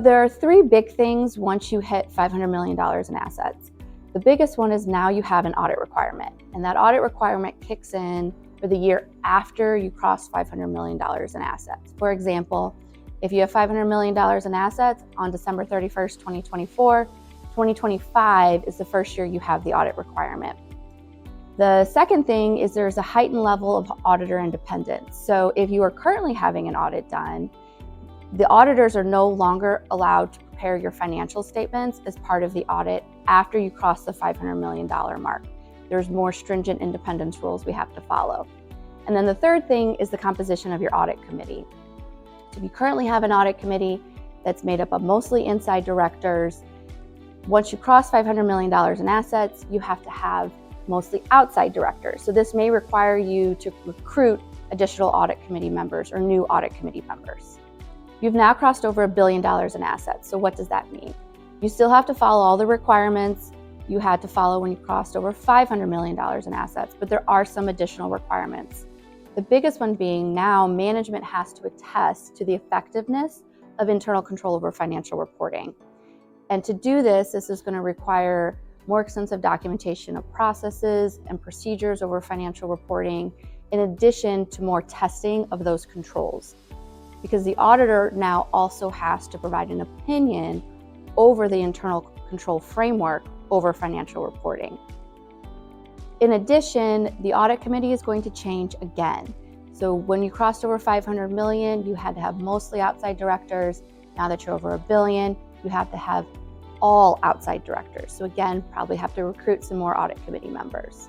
There are three big things once you hit $500 million in assets. The biggest one is now you have an audit requirement, and that audit requirement kicks in for the year after you cross $500 million in assets. For example, if you have $500 million in assets on December 31st, 2024, 2025 is the first year you have the audit requirement. The second thing is there's a heightened level of auditor independence. So if you are currently having an audit done, the auditors are no longer allowed to prepare your financial statements as part of the audit after you cross the $500 million mark. There's more stringent independence rules we have to follow. And then the third thing is the composition of your audit committee. So if you currently have an audit committee that's made up of mostly inside directors, once you cross $500 million in assets, you have to have mostly outside directors. So this may require you to recruit additional audit committee members or new audit committee members. You've now crossed over $1 billion in assets. So what does that mean? You still have to follow all the requirements you had to follow when you crossed over $500 million in assets, but there are some additional requirements. The biggest one being now management has to attest to the effectiveness of internal control over financial reporting. And to do this is going to require more extensive documentation of processes and procedures over financial reporting, in addition to more testing of those controls. Because the auditor now also has to provide an opinion over the internal control framework over financial reporting. In addition, the audit committee is going to change again. So when you crossed over 500 million, you had to have mostly outside directors. Now that you're over $1 billion, you have to have all outside directors. So again, probably have to recruit some more audit committee members.